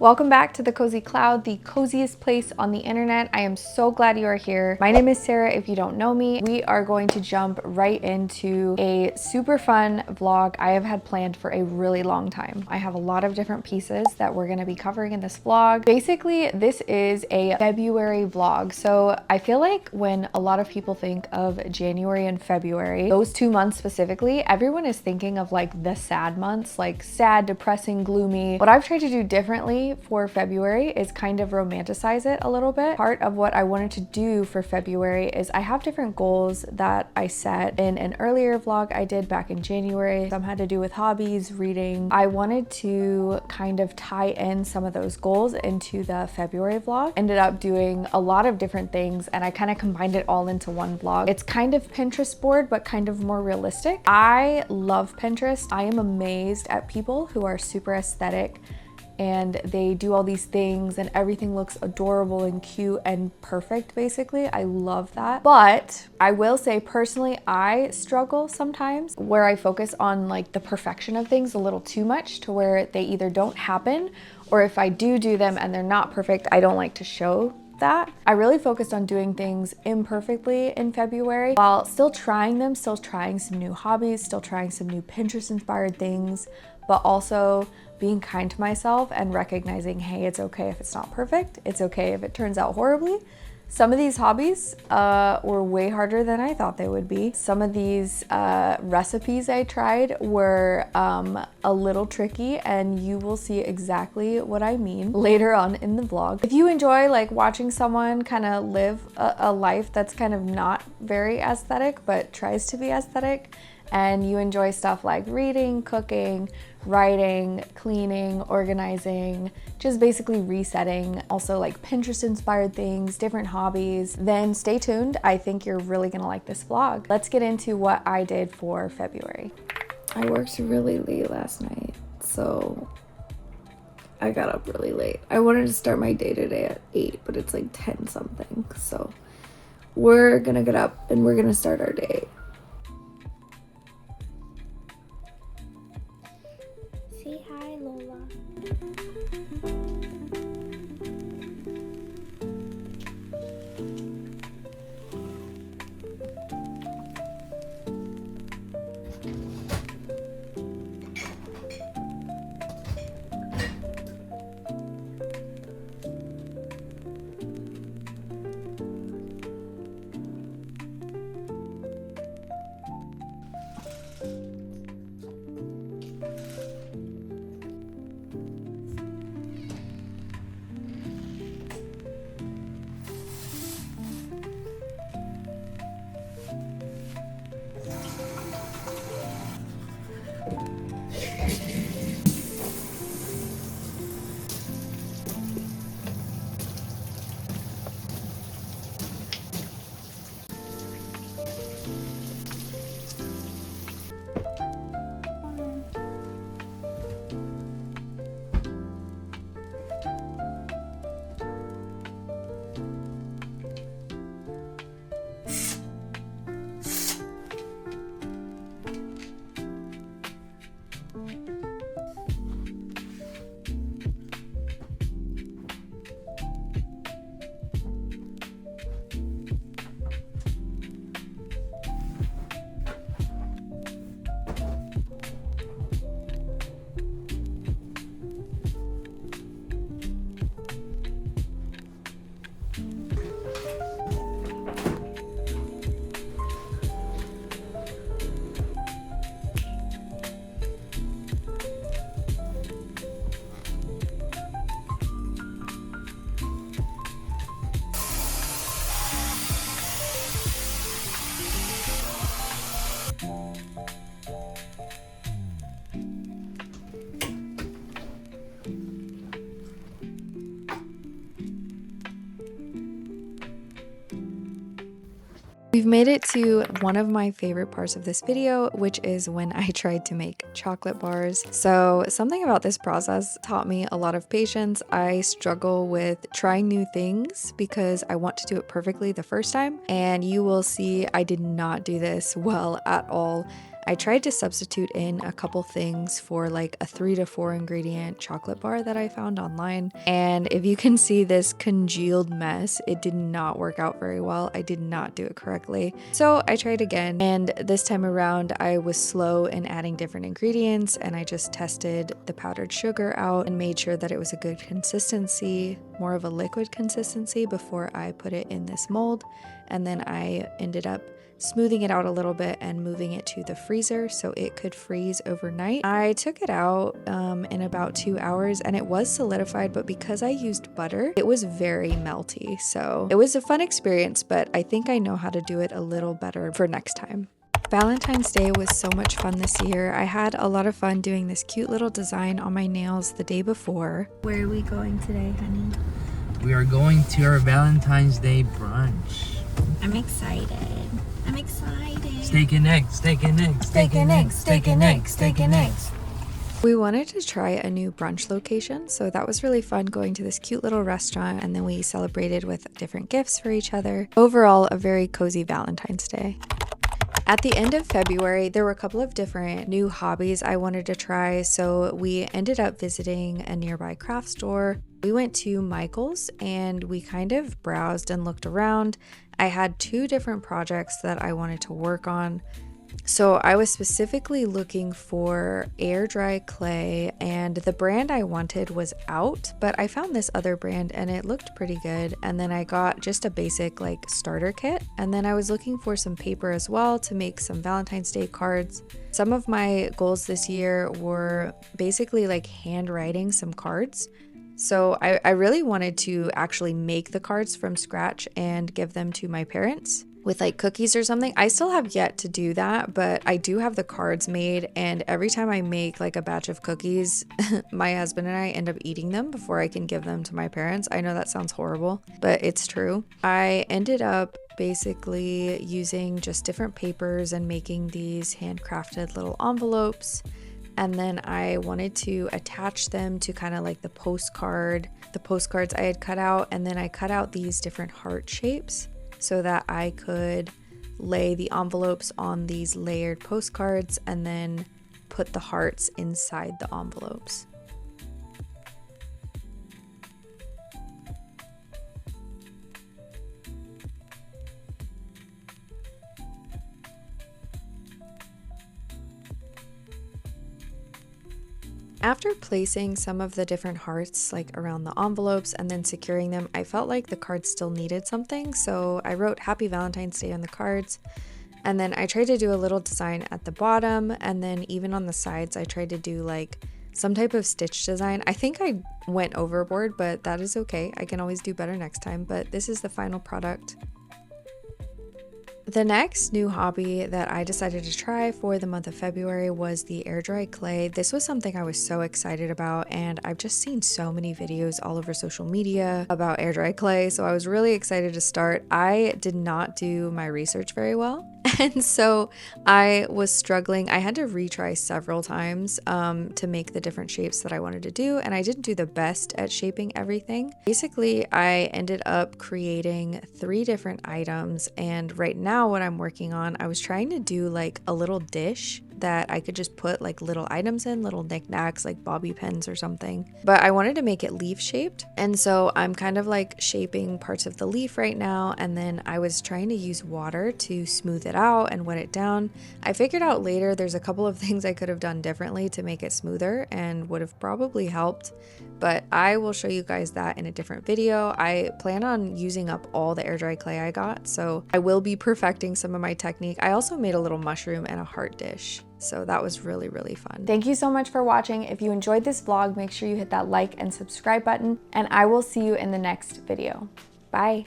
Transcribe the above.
Welcome back to the Cozy Cloud, the coziest place on the internet. I am so glad you are here. My name is Sarah. If you don't know me, we are going to jump right into a super fun vlog I have had planned for a really long time. I have a lot of different pieces that we're going to be covering in this vlog. Basically, this is a February vlog. So I feel like when a lot of people think of January and February, those 2 months specifically, everyone is thinking of like the sad months, like sad, depressing, gloomy. What I've tried to do differently for February is kind of romanticize it a little bit. Part of what I wanted to do for February is I have different goals that I set in an earlier vlog I did back in January. Some had to do with hobbies, reading. I wanted to kind of tie in some of those goals into the February vlog. Ended up doing a lot of different things and I kind of combined it all into one vlog. It's kind of Pinterest board, but kind of more realistic. I love Pinterest. I am amazed at people who are super aesthetic and they do all these things and everything looks adorable and cute and perfect basically. I love that. But I will say personally, I struggle sometimes where I focus on like the perfection of things a little too much to where they either don't happen, or if I do them and they're not perfect, I don't like to show that. I really focused on doing things imperfectly in February while still trying them, still trying some new hobbies, still trying some new Pinterest inspired things, but also being kind to myself and recognizing, hey, it's okay if it's not perfect. It's okay if it turns out horribly. Some of these hobbies were way harder than I thought they would be. Some of these recipes I tried were a little tricky, and you will see exactly what I mean later on in the vlog. If you enjoy like watching someone kind of live a life that's kind of not very aesthetic but tries to be aesthetic, and you enjoy stuff like reading, cooking, writing, cleaning, organizing, just basically resetting, also like Pinterest inspired things, different hobbies, then stay tuned. I think you're really gonna like this vlog. Let's get into what I did for February. I worked really late last night, so I got up really late. I wanted to start my day today at 8, but it's like 10 something. So we're gonna get up and we're gonna start our day. Say hi, Lola. We've made it to one of my favorite parts of this video, which is when I tried to make chocolate bars. So something about this process taught me a lot of patience. I struggle with trying new things because I want to do it perfectly the first time, and you will see I did not do this well at all. I tried to substitute in a couple things for like a 3 to 4 ingredient chocolate bar that I found online. And if you can see this congealed mess, it did not work out very well. I did not do it correctly. So I tried again, and this time around I was slow in adding different ingredients, and I just tested the powdered sugar out and made sure that it was a good consistency, more of a liquid consistency, before I put it in this mold. And then I ended up smoothing it out a little bit and moving it to the freezer so it could freeze overnight. I took it out in about 2 hours, and it was solidified, but because I used butter, it was very melty. So it was a fun experience, but I think I know how to do it a little better for next time. Valentine's Day was so much fun this year. I had a lot of fun doing this cute little design on my nails the day before. Where are we going today, honey? We are going to our Valentine's Day brunch. I'm excited. I'm excited. Steak and eggs, steak and eggs, Steak and eggs, steak and eggs, steak and eggs. We wanted to try a new brunch location, so that was really fun going to this cute little restaurant, and then we celebrated with different gifts for each other. Overall, a very cozy Valentine's Day. At the end of February, there were a couple of different new hobbies I wanted to try, so we ended up visiting a nearby craft store. We went to Michael's and we kind of browsed and looked around. I had 2 different projects that I wanted to work on. So I was specifically looking for air dry clay, and the brand I wanted was out, but I found this other brand and it looked pretty good. And then I got just a basic like starter kit, and then I was looking for some paper as well to make some Valentine's Day cards. Some of my goals this year were basically like handwriting some cards. So I really wanted to actually make the cards from scratch and give them to my parents with like cookies or something. I still have yet to do that, but I do have the cards made, and every time I make like a batch of cookies, my husband and I end up eating them before I can give them to my parents. I know that sounds horrible, but it's true. I ended up basically using just different papers and making these handcrafted little envelopes. And then I wanted to attach them to kind of like the postcards I had cut out. And then I cut out these different heart shapes so that I could lay the envelopes on these layered postcards and then put the hearts inside the envelopes. After placing some of the different hearts like around the envelopes and then securing them, I felt like the cards still needed something, so I wrote Happy Valentine's Day on the cards, and then I tried to do a little design at the bottom, and then even on the sides I tried to do like some type of stitch design. I think I went overboard, but that is okay. I can always do better next time, but this is the final product. The next new hobby that I decided to try for the month of February was the air dry clay. This was something I was so excited about, and I've just seen so many videos all over social media about air dry clay, so I was really excited to start. I did not do my research very well, and so I was struggling. I had to retry several times to make the different shapes that I wanted to do, and I didn't do the best at shaping everything. Basically, I ended up creating 3 different items, and right now what I'm working on, I was trying to do like a little dish that I could just put like little items in, little knickknacks like bobby pins or something, but I wanted to make it leaf shaped, and so I'm kind of like shaping parts of the leaf right now, and then I was trying to use water to smooth it out and wet it down. I figured out later there's a couple of things I could have done differently to make it smoother and would have probably helped, but I will show you guys that in a different video. I plan on using up all the air dry clay I got, so I will be perfecting some of my technique. I also made a little mushroom and a heart dish, so that was really, really fun. Thank you so much for watching. If you enjoyed this vlog, make sure you hit that like and subscribe button, and I will see you in the next video. Bye.